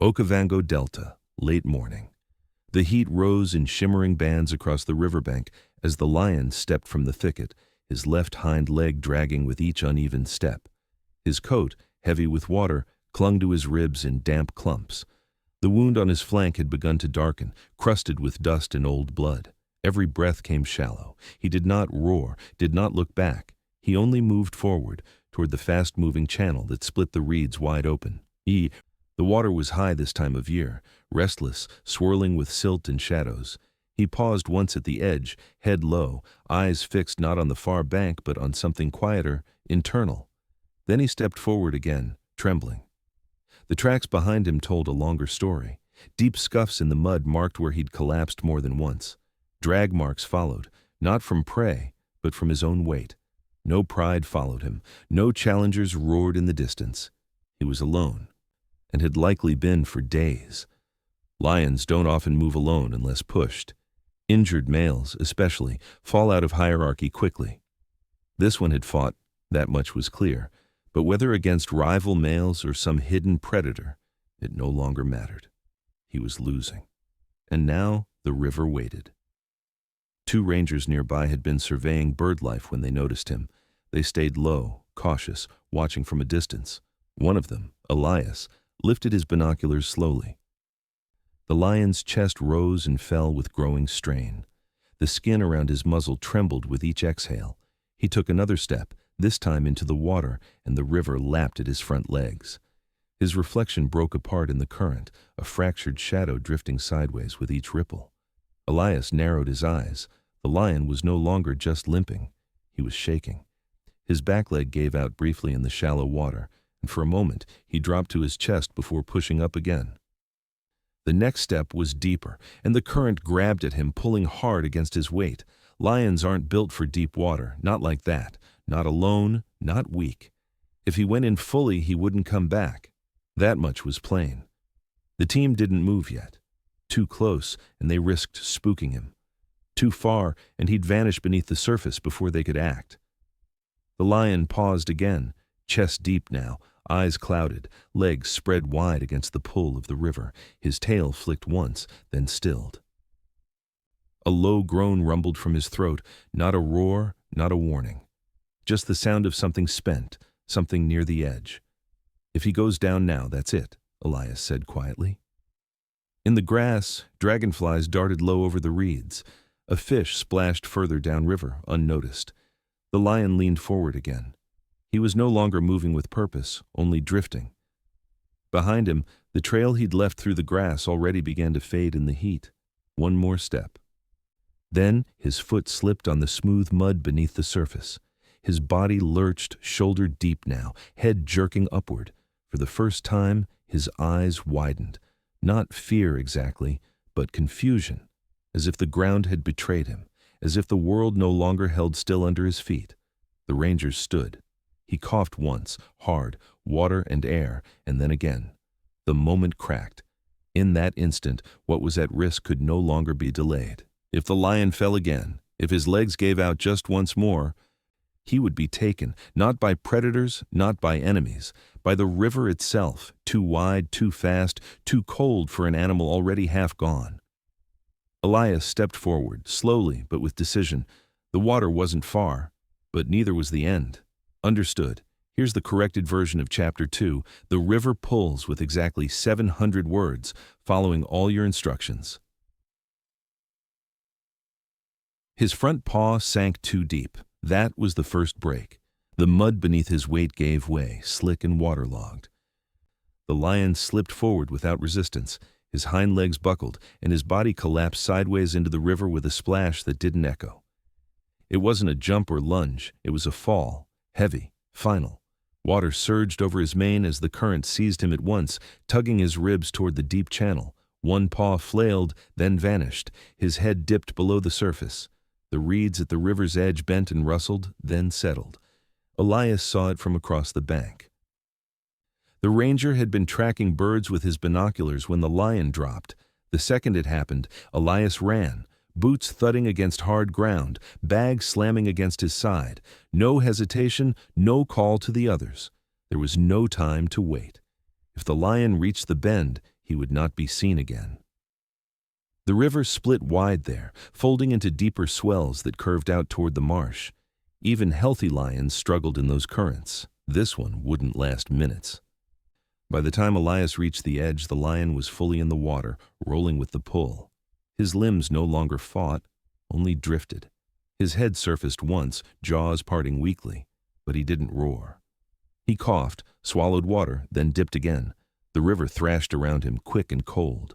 Okavango Delta, late morning. The heat rose in shimmering bands across the riverbank as the lion stepped from the thicket, his left hind leg dragging with each uneven step. His coat, heavy with water, clung to his ribs in damp clumps. The wound on his flank had begun to darken, crusted with dust and old blood. Every breath came shallow. He did not roar, did not look back. He only moved forward, toward the fast-moving channel that split the reeds wide open. The water was high this time of year, restless, swirling with silt and shadows. He paused once at the edge, head low, eyes fixed not on the far bank but on something quieter, internal. Then he stepped forward again, trembling. The tracks behind him told a longer story. Deep scuffs in the mud marked where he'd collapsed more than once. Drag marks followed, not from prey, but from his own weight. No pride followed him. No challengers roared in the distance. He was alone, and had likely been for days. Lions don't often move alone unless pushed. Injured males, especially, fall out of hierarchy quickly. This one had fought, that much was clear, but whether against rival males or some hidden predator, it no longer mattered. He was losing. And now the river waited. 2 rangers nearby had been surveying bird life when they noticed him. They stayed low, cautious, watching from a distance. One of them, Elias, lifted his binoculars slowly. The lion's chest rose and fell with growing strain. The skin around his muzzle trembled with each exhale. He took another step, this time into the water, and the river lapped at his front legs. His reflection broke apart in the current, a fractured shadow drifting sideways with each ripple. Elias narrowed his eyes. The lion was no longer just limping. He was shaking. His back leg gave out briefly in the shallow water, and for a moment he dropped to his chest before pushing up again. The next step was deeper, and the current grabbed at him, pulling hard against his weight. Lions aren't built for deep water, not like that. Not alone, not weak. If he went in fully, he wouldn't come back. That much was plain. The team didn't move yet. Too close, and they risked spooking him. Too far, and he'd vanish beneath the surface before they could act. The lion paused again, chest deep now, eyes clouded, legs spread wide against the pull of the river. His tail flicked once, then stilled. A low groan rumbled from his throat, not a roar, not a warning. Just the sound of something spent, something near the edge. If he goes down now, that's it, Elias said quietly. In the grass, dragonflies darted low over the reeds. A fish splashed further downriver, unnoticed. The lion leaned forward again. He was no longer moving with purpose, only drifting. Behind him, the trail he'd left through the grass already began to fade in the heat. One more step. Then his foot slipped on the smooth mud beneath the surface. His body lurched, shoulder deep now, head jerking upward. For the first time, his eyes widened. Not fear exactly, but confusion, as if the ground had betrayed him, as if the world no longer held still under his feet. The rangers stood. He coughed once, hard, water and air, and then again. The moment cracked. In that instant, what was at risk could no longer be delayed. If the lion fell again, if his legs gave out just once more, he would be taken, not by predators, not by enemies, by the river itself, too wide, too fast, too cold for an animal already half gone. Elias stepped forward, slowly but with decision. The water wasn't far, but neither was the end. Understood. Here's the corrected version of Chapter 2. The river pulls with exactly 700 words, following all your instructions. His front paw sank too deep. That was the first break. The mud beneath his weight gave way, slick and waterlogged. The lion slipped forward without resistance. His hind legs buckled, and his body collapsed sideways into the river with a splash that didn't echo. It wasn't a jump or lunge. It was a fall. Heavy, final. Water surged over his mane as the current seized him at once, tugging his ribs toward the deep channel. One paw flailed, then vanished. His head dipped below the surface. The reeds at the river's edge bent and rustled, then settled. Elias saw it from across the bank. The ranger had been tracking birds with his binoculars when the lion dropped. The second it happened, Elias ran, boots thudding against hard ground, bag slamming against his side. No hesitation, no call to the others. There was no time to wait. If the lion reached the bend, he would not be seen again. The river split wide there, folding into deeper swells that curved out toward the marsh. Even healthy lions struggled in those currents. This one wouldn't last minutes. By the time Elias reached the edge, the lion was fully in the water, rolling with the pull. His limbs no longer fought, only drifted. His head surfaced once, jaws parting weakly, but he didn't roar. He coughed, swallowed water, then dipped again. The river thrashed around him, quick and cold.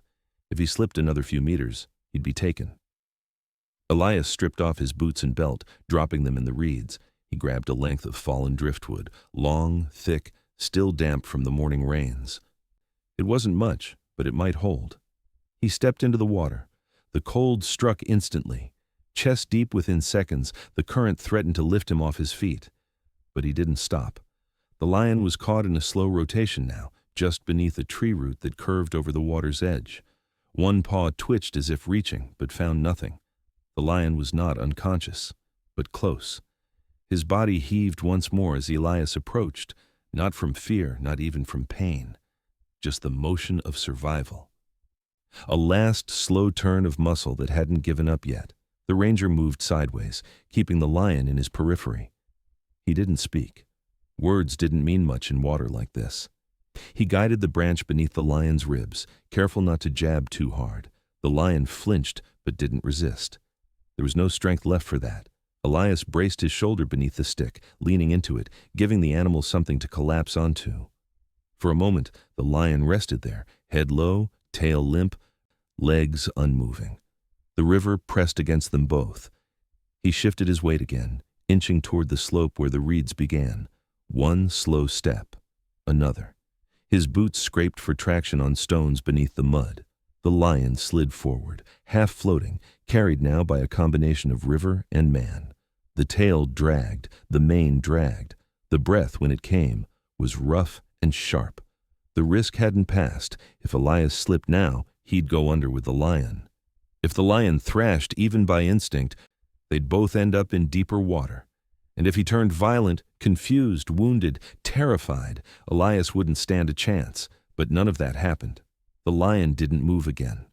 If he slipped another few meters, he'd be taken. Elias stripped off his boots and belt, dropping them in the reeds. He grabbed a length of fallen driftwood, long, thick, still damp from the morning rains. It wasn't much, but it might hold. He stepped into the water. The cold struck instantly. Chest deep within seconds, the current threatened to lift him off his feet. But he didn't stop. The lion was caught in a slow rotation now, just beneath a tree root that curved over the water's edge. One paw twitched as if reaching, but found nothing. The lion was not unconscious, but close. His body heaved once more as Elias approached, not from fear, not even from pain, just the motion of survival. A last slow turn of muscle that hadn't given up yet. The ranger moved sideways, keeping the lion in his periphery. He didn't speak. Words didn't mean much in water like this. He guided the branch beneath the lion's ribs, careful not to jab too hard. The lion flinched, but didn't resist. There was no strength left for that. Elias braced his shoulder beneath the stick, leaning into it, giving the animal something to collapse onto. For a moment, the lion rested there, head low, tail limp, legs unmoving. The river pressed against them both. He shifted his weight again, inching toward the slope where the reeds began. One slow step, another. His boots scraped for traction on stones beneath the mud. The lion slid forward, half floating, carried now by a combination of river and man. The tail dragged, the mane dragged. The breath, when it came, was rough and sharp. The risk hadn't passed. If Elias slipped now, he'd go under with the lion. If the lion thrashed, even by instinct, they'd both end up in deeper water. And if he turned violent, confused, wounded, terrified, Elias wouldn't stand a chance. But none of that happened. The lion didn't move again.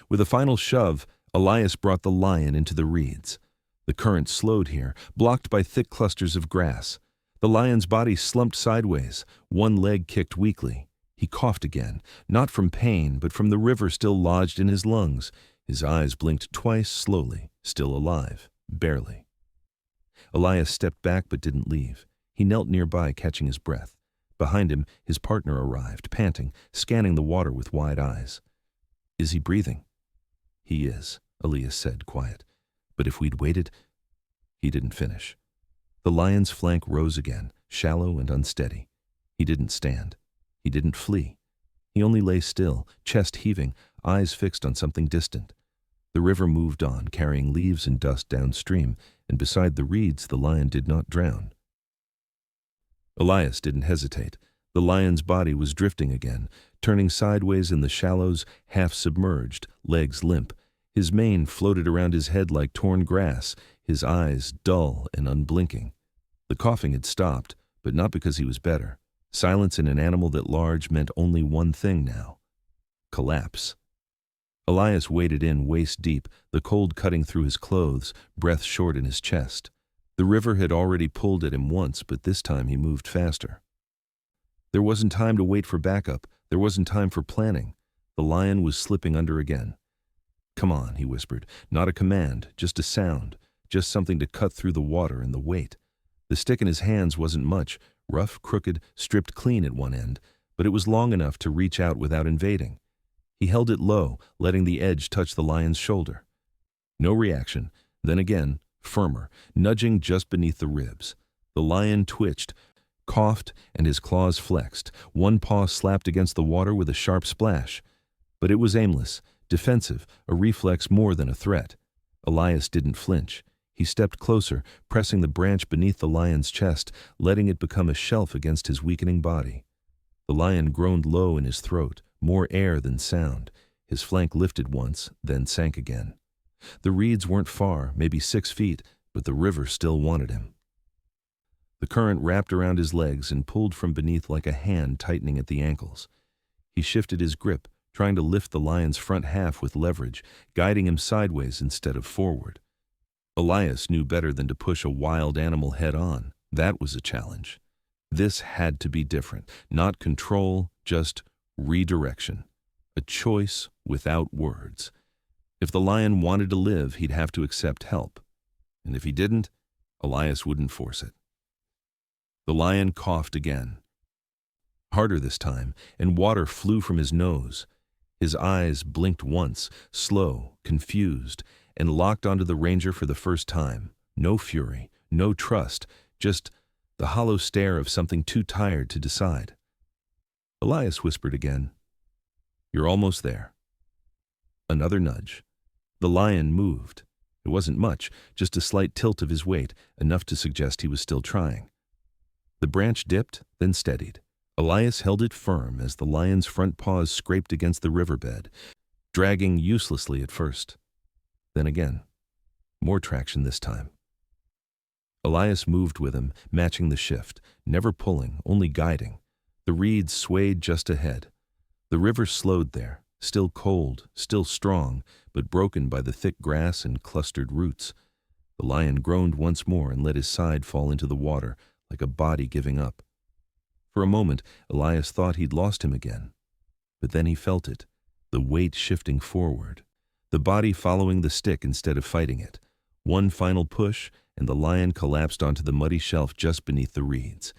With a final shove, Elias brought the lion into the reeds. The current slowed here, blocked by thick clusters of grass. The lion's body slumped sideways. One leg kicked weakly. He coughed again, not from pain, but from the river still lodged in his lungs. His eyes blinked twice slowly, still alive, barely. Elias stepped back but didn't leave. He knelt nearby, catching his breath. Behind him, his partner arrived, panting, scanning the water with wide eyes. "Is he breathing?" "He is," Elias said, quiet. "But if we'd waited—" He didn't finish. The lion's flank rose again, shallow and unsteady. He didn't stand. He didn't flee. He only lay still, chest heaving, eyes fixed on something distant. The river moved on, carrying leaves and dust downstream, and beside the reeds the lion did not drown. Elias didn't hesitate. The lion's body was drifting again, turning sideways in the shallows, half submerged, legs limp. His mane floated around his head like torn grass, his eyes dull and unblinking. The coughing had stopped, but not because he was better. Silence in an animal that large meant only one thing now: collapse. Elias waded in waist deep, the cold cutting through his clothes, breath short in his chest. The river had already pulled at him once, but this time he moved faster. There wasn't time to wait for backup. There wasn't time for planning. The lion was slipping under again. "Come on," he whispered. Not a command, just a sound, just something to cut through the water and the weight. The stick in his hands wasn't much, rough, crooked, stripped clean at one end, but it was long enough to reach out without invading. He held it low, letting the edge touch the lion's shoulder. No reaction, then again, firmer, nudging just beneath the ribs. The lion twitched, coughed, and his claws flexed. One paw slapped against the water with a sharp splash. But it was aimless, defensive, a reflex more than a threat. Elias didn't flinch. He stepped closer, pressing the branch beneath the lion's chest, letting it become a shelf against his weakening body. The lion groaned low in his throat, more air than sound. His flank lifted once, then sank again. The reeds weren't far, maybe 6 feet, but the river still wanted him. The current wrapped around his legs and pulled from beneath like a hand tightening at the ankles. He shifted his grip, trying to lift the lion's front half with leverage, guiding him sideways instead of forward. Elias knew better than to push a wild animal head-on. That was a challenge. This had to be different. Not control, just redirection. A choice without words. If the lion wanted to live, he'd have to accept help. And if he didn't, Elias wouldn't force it. The lion coughed again. Harder this time, and water flew from his nose. His eyes blinked once, slow, confused, and locked onto the ranger for the first time. No fury, no trust, just the hollow stare of something too tired to decide. Elias whispered again, "You're almost there." Another nudge. The lion moved. It wasn't much, just a slight tilt of his weight, enough to suggest he was still trying. The branch dipped, then steadied. Elias held it firm as the lion's front paws scraped against the riverbed, dragging uselessly at first. Then again. More traction this time. Elias moved with him, matching the shift, never pulling, only guiding. The reeds swayed just ahead. The river slowed there, still cold, still strong, but broken by the thick grass and clustered roots. The lion groaned once more and let his side fall into the water, like a body giving up. For a moment, Elias thought he'd lost him again. But then he felt it, the weight shifting forward, the body following the stick instead of fighting it. One final push, and the lion collapsed onto the muddy shelf just beneath the reeds.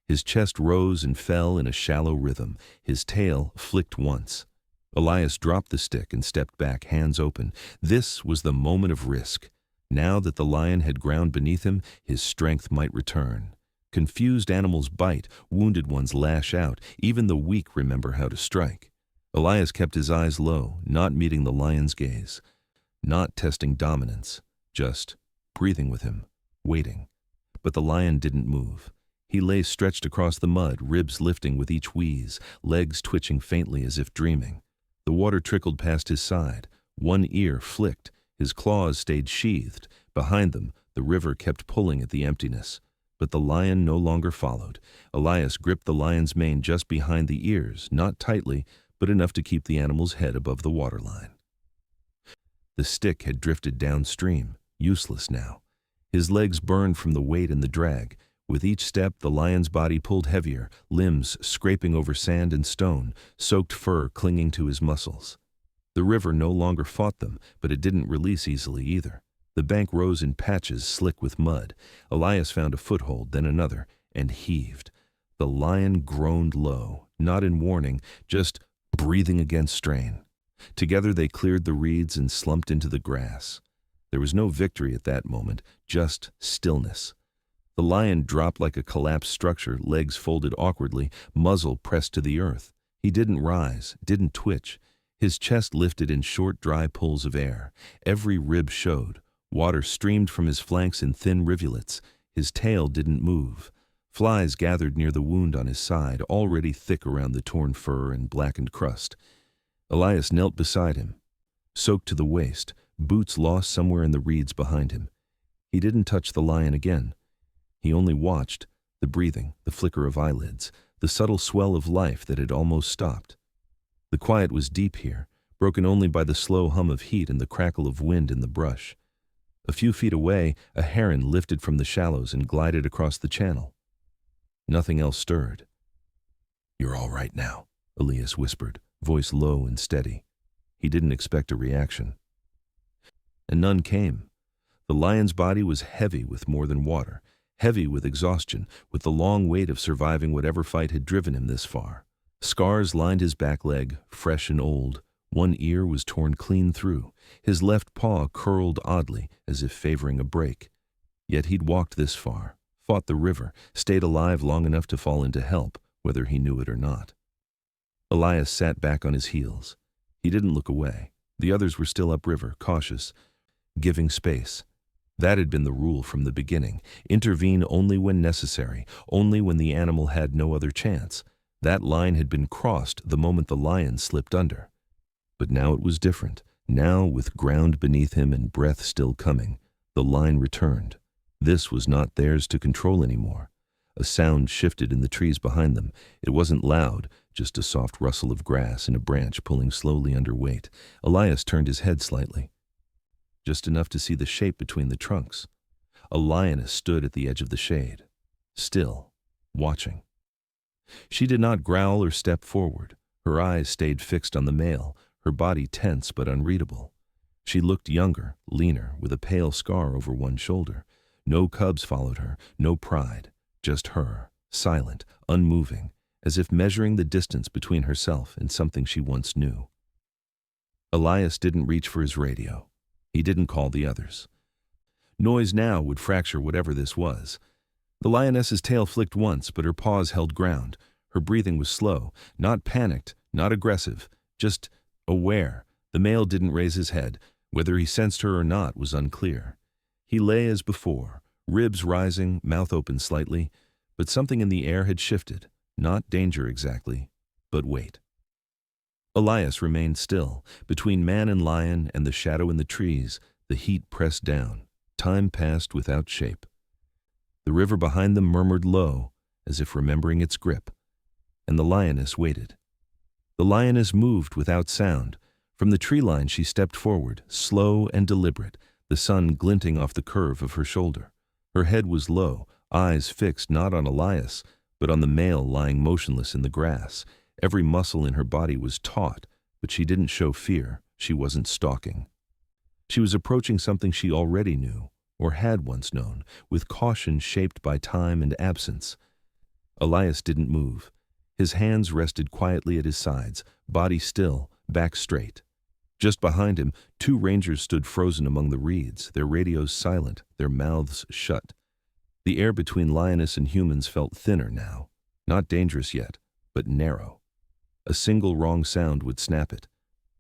His chest rose and fell in a shallow rhythm. His tail flicked once. Elias dropped the stick and stepped back, hands open. This was the moment of risk. Now that the lion had ground beneath him, his strength might return. Confused animals bite, wounded ones lash out. Even the weak remember how to strike. Elias kept his eyes low, not meeting the lion's gaze, not testing dominance, just breathing with him, waiting. But the lion didn't move. He lay stretched across the mud, ribs lifting with each wheeze, legs twitching faintly as if dreaming. The water trickled past his side. One ear flicked. His claws stayed sheathed. Behind them, the river kept pulling at the emptiness. But the lion no longer followed. Elias gripped the lion's mane just behind the ears, not tightly, but enough to keep the animal's head above the waterline. The stick had drifted downstream, useless now. His legs burned from the weight and the drag. With each step, the lion's body pulled heavier, limbs scraping over sand and stone, soaked fur clinging to his muscles. The river no longer fought them, but it didn't release easily either. The bank rose in patches slick with mud. Elias found a foothold, then another, and heaved. The lion groaned low, not in warning, just breathing against strain. Together they cleared the reeds and slumped into the grass. There was no victory at that moment, just stillness. The lion dropped like a collapsed structure, legs folded awkwardly, muzzle pressed to the earth. He didn't rise, didn't twitch. His chest lifted in short, dry pulls of air. Every rib showed. Water streamed from his flanks in thin rivulets. His tail didn't move. Flies gathered near the wound on his side, already thick around the torn fur and blackened crust. Elias knelt beside him, soaked to the waist, boots lost somewhere in the reeds behind him. He didn't touch the lion again. He only watched, the breathing, the flicker of eyelids, the subtle swell of life that had almost stopped. The quiet was deep here, broken only by the slow hum of heat and the crackle of wind in the brush. A few feet away, a heron lifted from the shallows and glided across the channel. Nothing else stirred. "You're all right now," Elias whispered, voice low and steady. He didn't expect a reaction. And none came. The lion's body was heavy with more than water, heavy with exhaustion, with the long weight of surviving whatever fight had driven him this far. Scars lined his back leg, fresh and old. One ear was torn clean through. His left paw curled oddly, as if favoring a break. Yet he'd walked this far, fought the river, stayed alive long enough to fall into help, whether he knew it or not. Elias sat back on his heels. He didn't look away. The others were still upriver, cautious, giving space. That had been the rule from the beginning. Intervene only when necessary, only when the animal had no other chance. That line had been crossed the moment the lion slipped under. But now it was different. Now, with ground beneath him and breath still coming, the line returned. This was not theirs to control anymore. A sound shifted in the trees behind them. It wasn't loud, just a soft rustle of grass and a branch pulling slowly under weight. Elias turned his head slightly, just enough to see the shape between the trunks. A lioness stood at the edge of the shade, still, watching. She did not growl or step forward. Her eyes stayed fixed on the male, her body tense but unreadable. She looked younger, leaner, with a pale scar over one shoulder. No cubs followed her, no pride, just her, silent, unmoving, as if measuring the distance between herself and something she once knew. Elias didn't reach for his radio. He didn't call the others. Noise now would fracture whatever this was. The lioness's tail flicked once, but her paws held ground. Her breathing was slow, not panicked, not aggressive, just aware. The male didn't raise his head. Whether he sensed her or not was unclear. He lay as before, ribs rising, mouth open slightly, but something in the air had shifted. Not danger exactly, but weight. Elias remained still. Between man and lion and the shadow in the trees, the heat pressed down. Time passed without shape. The river behind them murmured low, as if remembering its grip, and the lioness waited. The lioness moved without sound. From the tree line she stepped forward, slow and deliberate, the sun glinting off the curve of her shoulder. Her head was low, eyes fixed not on Elias, but on the male lying motionless in the grass. Every muscle in her body was taut, but she didn't show fear. She wasn't stalking. She was approaching something she already knew, or had once known, with caution shaped by time and absence. Elias didn't move. His hands rested quietly at his sides, body still, back straight. Just behind him, two rangers stood frozen among the reeds, their radios silent, their mouths shut. The air between lioness and humans felt thinner now, not dangerous yet, but narrow. A single wrong sound would snap it.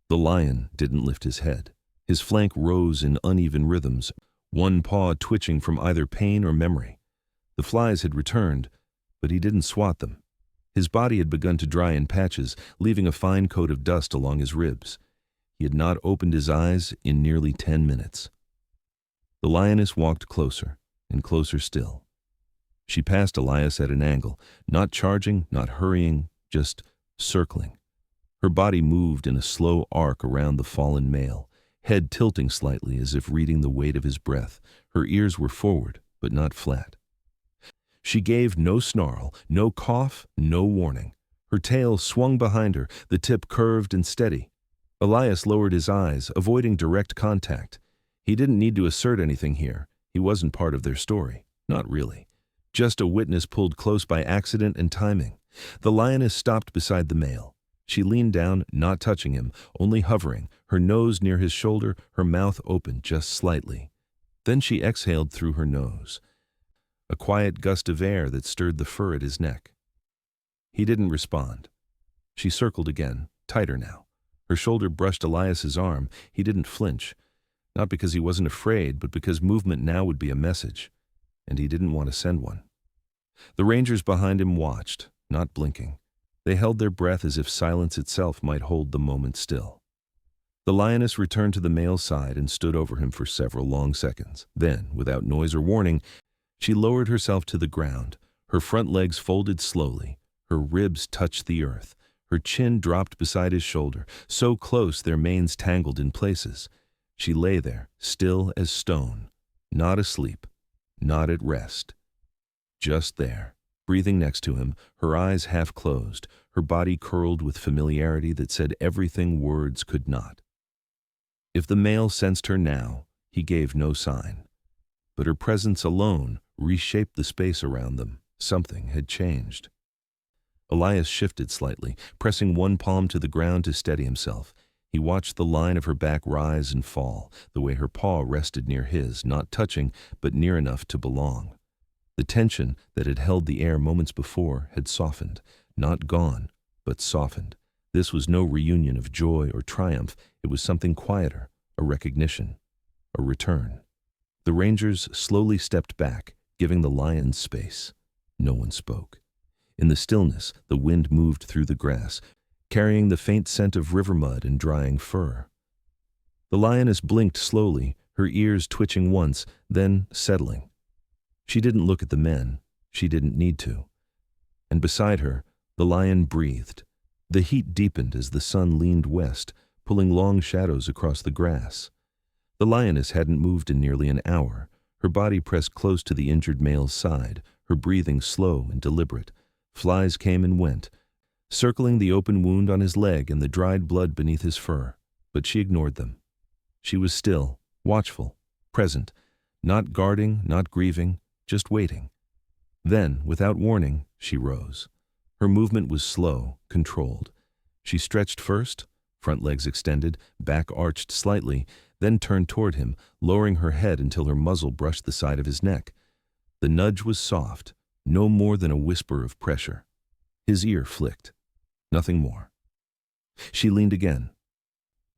The lion didn't lift his head. His flank rose in uneven rhythms, one paw twitching from either pain or memory. The flies had returned, but he didn't swat them. His body had begun to dry in patches, leaving a fine coat of dust along his ribs. He had not opened his eyes in nearly 10 minutes. The lioness walked closer, and closer still. She passed Elias at an angle, not charging, not hurrying, just circling. Her body moved in a slow arc around the fallen male, head tilting slightly as if reading the weight of his breath. Her ears were forward, but not flat. She gave no snarl, no cough, no warning. Her tail swung behind her, the tip curved and steady. Elias lowered his eyes, avoiding direct contact. He didn't need to assert anything here. He wasn't part of their story. Not really. Just a witness pulled close by accident and timing. The lioness stopped beside the male. She leaned down, not touching him, only hovering, her nose near his shoulder, her mouth open just slightly. Then she exhaled through her nose, a quiet gust of air that stirred the fur at his neck. He didn't respond. She circled again, tighter now. Her shoulder brushed Elias's arm. He didn't flinch, not because he wasn't afraid, but because movement now would be a message, and he didn't want to send one. The rangers behind him watched, not blinking. They held their breath as if silence itself might hold the moment still. The lioness returned to the male's side and stood over him for several long seconds. Then, without noise or warning, she lowered herself to the ground. Her front legs folded slowly. Her ribs touched the earth. Her chin dropped beside his shoulder, so close their manes tangled in places. She lay there, still as stone, not asleep, not at rest. Just there, breathing next to him, her eyes half closed, her body curled with familiarity that said everything words could not. If the male sensed her now, he gave no sign. But her presence alone reshaped the space around them. Something had changed. Elias shifted slightly, pressing one palm to the ground to steady himself. He watched the line of her back rise and fall, the way her paw rested near his, not touching, but near enough to belong. The tension that had held the air moments before had softened, not gone, but softened. This was no reunion of joy or triumph. It was something quieter, a recognition, a return. The rangers slowly stepped back, giving the lion space. No one spoke. In the stillness, the wind moved through the grass, carrying the faint scent of river mud and drying fur. The lioness blinked slowly, her ears twitching once, then settling. She didn't look at the men. She didn't need to. And beside her, the lion breathed, The heat deepened as the sun leaned west, pulling long shadows across the grass. The lioness hadn't moved in nearly an hour, her body pressed close to the injured male's side, her breathing slow and deliberate. Flies came and went, circling the open wound on his leg and the dried blood beneath his fur, but she ignored them. She was still, watchful, present, not guarding, not grieving, just waiting. Then, without warning, she rose. Her movement was slow, controlled. She stretched first, front legs extended, back arched slightly, then turned toward him, lowering her head until her muzzle brushed the side of his neck. The nudge was soft, no more than a whisper of pressure. His ear flicked. Nothing more. She leaned again.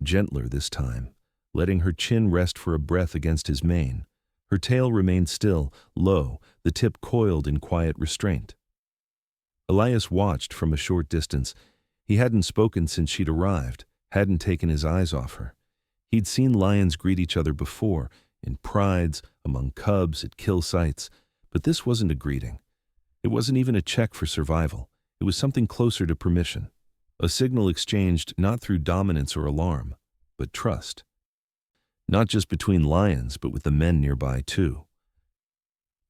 Gentler this time, letting her chin rest for a breath against his mane. Her tail remained still, low, the tip coiled in quiet restraint. Elias watched from a short distance. He hadn't spoken since she'd arrived, hadn't taken his eyes off her. He'd seen lions greet each other before, in prides, among cubs, at kill sites, but this wasn't a greeting. It wasn't even a check for survival. It was something closer to permission, a signal exchanged not through dominance or alarm, but trust. Not just between lions, but with the men nearby, too.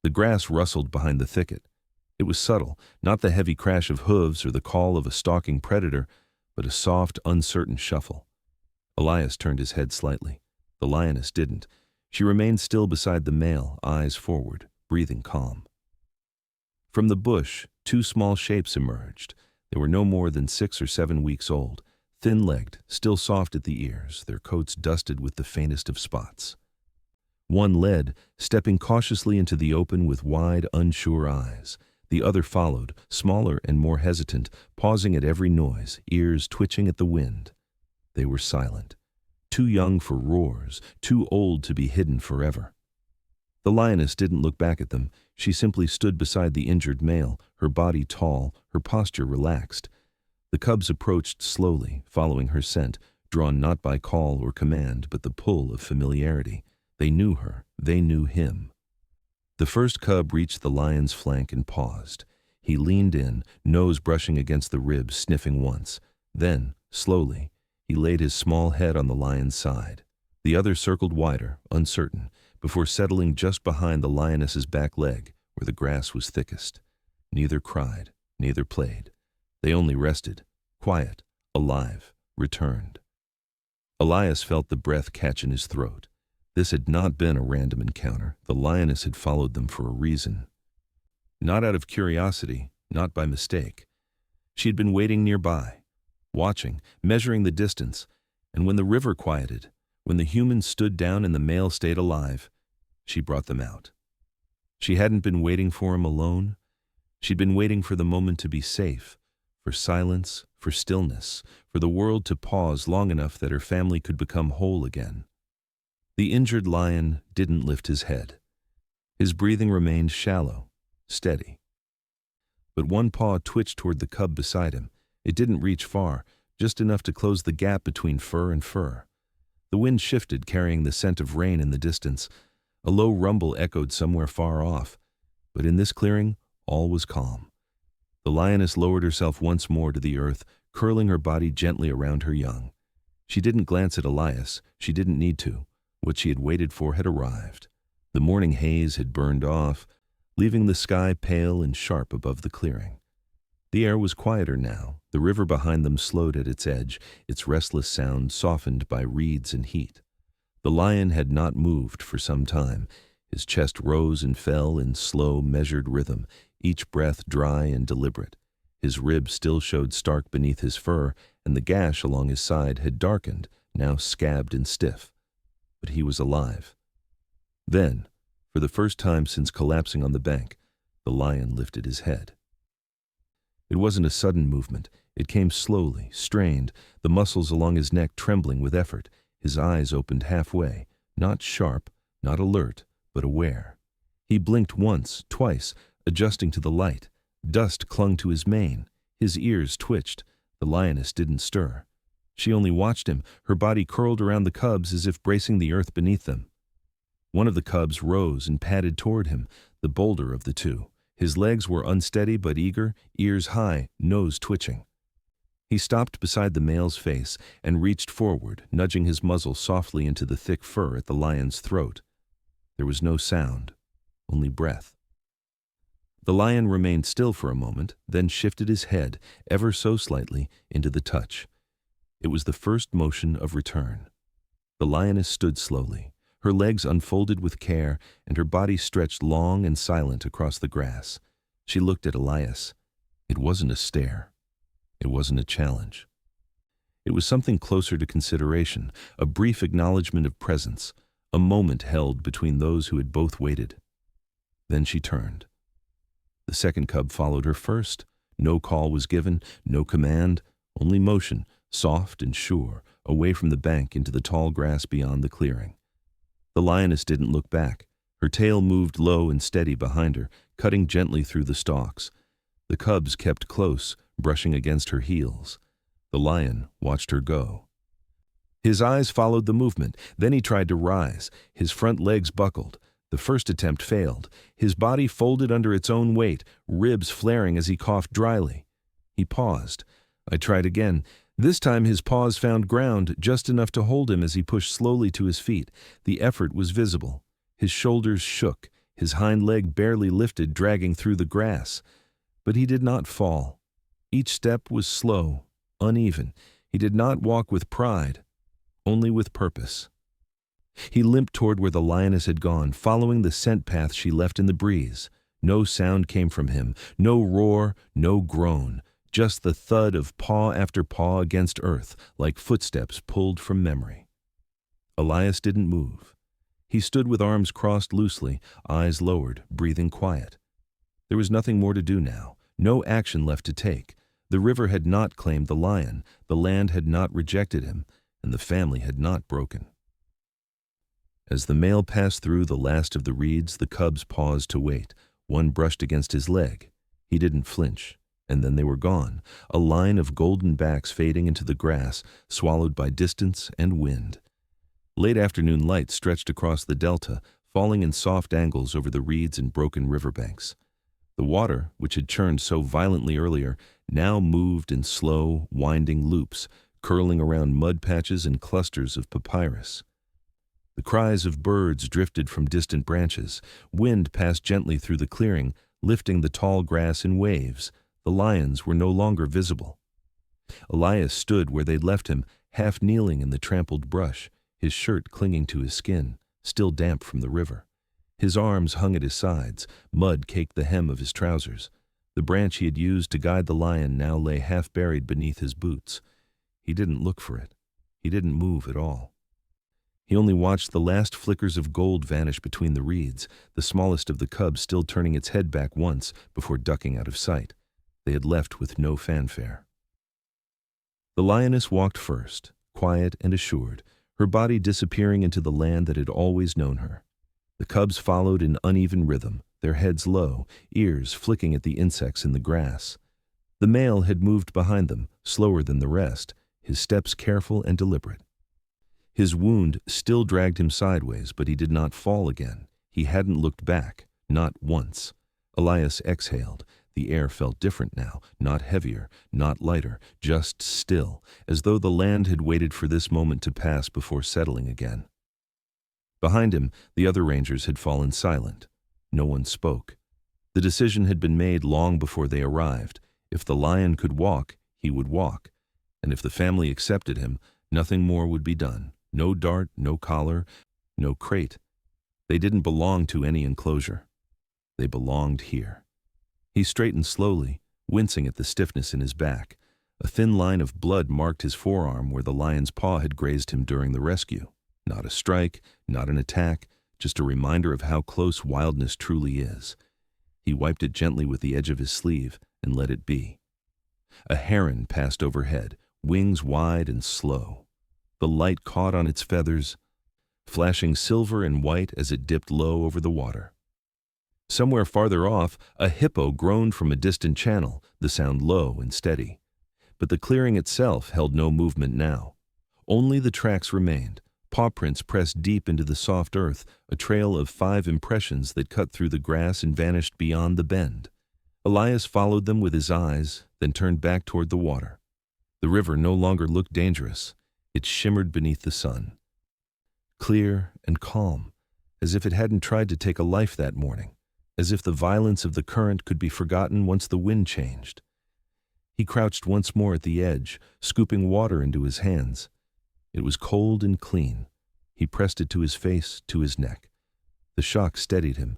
The grass rustled behind the thicket. It was subtle, not the heavy crash of hooves or the call of a stalking predator, but a soft, uncertain shuffle. Elias turned his head slightly. The lioness didn't. She remained still beside the male, eyes forward, breathing calm. From the bush, two small shapes emerged. They were no more than 6 or 7 weeks old, thin-legged, still soft at the ears, their coats dusted with the faintest of spots. One led, stepping cautiously into the open with wide, unsure eyes. The other followed, smaller and more hesitant, pausing at every noise, ears twitching at the wind. They were silent, too young for roars, too old to be hidden forever. The lioness didn't look back at them. She simply stood beside the injured male, her body tall, her posture relaxed. The cubs approached slowly, following her scent, drawn not by call or command, but the pull of familiarity. They knew her, they knew him. The first cub reached the lion's flank and paused. He leaned in, nose brushing against the ribs, sniffing once. Then, slowly, he laid his small head on the lion's side. The other circled wider, uncertain, before settling just behind the lioness's back leg, where the grass was thickest. Neither cried, neither played. They only rested, quiet, alive, returned. Elias felt the breath catch in his throat. This had not been a random encounter. The lioness had followed them for a reason. Not out of curiosity, not by mistake. She had been waiting nearby, watching, measuring the distance, and when the river quieted, when the humans stood down and the male stayed alive, she brought them out. She hadn't been waiting for him alone. She'd been waiting for the moment to be safe, for silence, for stillness, for the world to pause long enough that her family could become whole again. The injured lion didn't lift his head. His breathing remained shallow, steady. But one paw twitched toward the cub beside him. It didn't reach far, just enough to close the gap between fur and fur. The wind shifted, carrying the scent of rain in the distance. A low rumble echoed somewhere far off, but in this clearing, all was calm. The lioness lowered herself once more to the earth, curling her body gently around her young. She didn't glance at Elias. She didn't need to. What she had waited for had arrived. The morning haze had burned off, leaving the sky pale and sharp above the clearing. The air was quieter now. The river behind them slowed at its edge, its restless sound softened by reeds and heat. The lion had not moved for some time. His chest rose and fell in slow, measured rhythm, each breath dry and deliberate. His ribs still showed stark beneath his fur, and the gash along his side had darkened, now scabbed and stiff. But he was alive. Then, for the first time since collapsing on the bank, the lion lifted his head. It wasn't a sudden movement. It came slowly, strained, the muscles along his neck trembling with effort. His eyes opened halfway, not sharp, not alert, but aware. He blinked once, twice, adjusting to the light. Dust clung to his mane. His ears twitched. The lioness didn't stir. She only watched him, her body curled around the cubs as if bracing the earth beneath them. One of the cubs rose and padded toward him, the bolder of the two. His legs were unsteady but eager, ears high, nose twitching. He stopped beside the male's face and reached forward, nudging his muzzle softly into the thick fur at the lion's throat. There was no sound, only breath. The lion remained still for a moment, then shifted his head, ever so slightly, into the touch. It was the first motion of return. The lioness stood slowly, her legs unfolded with care and her body stretched long and silent across the grass. She looked at Elias. It wasn't a stare. It wasn't a challenge. It was something closer to consideration, a brief acknowledgement of presence, a moment held between those who had both waited. Then she turned. The second cub followed her first. No call was given, no command, only motion, soft and sure, away from the bank into the tall grass beyond the clearing. The lioness didn't look back. Her tail moved low and steady behind her, cutting gently through the stalks. The cubs kept close, brushing against her heels. The lion watched her go. His eyes followed the movement. Then he tried to rise. His front legs buckled. The first attempt failed. His body folded under its own weight, ribs flaring as he coughed dryly. He paused. I tried again. This time his paws found ground, just enough to hold him as he pushed slowly to his feet. The effort was visible. His shoulders shook. His hind leg barely lifted, dragging through the grass. But he did not fall. Each step was slow, uneven. He did not walk with pride, only with purpose. He limped toward where the lioness had gone, following the scent path she left in the breeze. No sound came from him, no roar, no groan, just the thud of paw after paw against earth, like footsteps pulled from memory. Elias didn't move. He stood with arms crossed loosely, eyes lowered, breathing quiet. There was nothing more to do now, no action left to take. The river had not claimed the lion, the land had not rejected him, and the family had not broken. As the male passed through the last of the reeds, the cubs paused to wait. One brushed against his leg. He didn't flinch, and then they were gone, a line of golden backs fading into the grass, swallowed by distance and wind. Late afternoon light stretched across the delta, falling in soft angles over the reeds and broken riverbanks. The water, which had churned so violently earlier, now moved in slow, winding loops, curling around mud patches and clusters of papyrus. The cries of birds drifted from distant branches. Wind passed gently through the clearing, lifting the tall grass in waves. The lions were no longer visible. Elias stood where they'd left him, half kneeling in the trampled brush, his shirt clinging to his skin, still damp from the river. His arms hung at his sides, mud caked the hem of his trousers. The branch he had used to guide the lion now lay half buried beneath his boots. He didn't look for it. He didn't move at all. He only watched the last flickers of gold vanish between the reeds, the smallest of the cubs still turning its head back once before ducking out of sight. They had left with no fanfare. The lioness walked first, quiet and assured, her body disappearing into the land that had always known her. The cubs followed in uneven rhythm, their heads low, ears flicking at the insects in the grass. The male had moved behind them, slower than the rest, his steps careful and deliberate. His wound still dragged him sideways, but he did not fall again. He hadn't looked back, not once. Elias exhaled. The air felt different now, not heavier, not lighter, just still, as though the land had waited for this moment to pass before settling again. Behind him, the other rangers had fallen silent. No one spoke. The decision had been made long before they arrived. If the lion could walk, he would walk. And if the family accepted him, nothing more would be done. No dart, no collar, no crate. They didn't belong to any enclosure. They belonged here. He straightened slowly, wincing at the stiffness in his back. A thin line of blood marked his forearm where the lion's paw had grazed him during the rescue. Not a strike, not an attack, just a reminder of how close wildness truly is. He wiped it gently with the edge of his sleeve and let it be. A heron passed overhead, wings wide and slow. The light caught on its feathers, flashing silver and white as it dipped low over the water. Somewhere farther off, a hippo groaned from a distant channel, the sound low and steady. But the clearing itself held no movement now. Only the tracks remained, paw prints pressed deep into the soft earth, a trail of 5 impressions that cut through the grass and vanished beyond the bend. Elias followed them with his eyes, then turned back toward the water. The river no longer looked dangerous. It shimmered beneath the sun, clear and calm, as if it hadn't tried to take a life that morning, as if the violence of the current could be forgotten once the wind changed. He crouched once more at the edge, scooping water into his hands. It was cold and clean. He pressed it to his face, to his neck. The shock steadied him.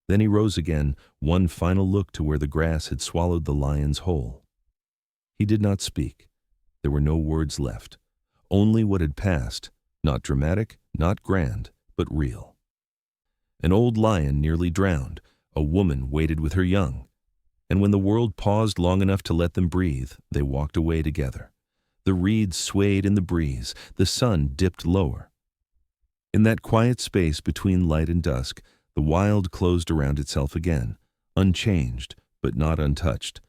Then he rose again, one final look to where the grass had swallowed the lion's whole. He did not speak. There were no words left. Only what had passed, not dramatic, not grand, but real. An old lion nearly drowned. A woman waited with her young. And when the world paused long enough to let them breathe, they walked away together. The reeds swayed in the breeze. The sun dipped lower. In that quiet space between light and dusk, the wild closed around itself again, unchanged but not untouched.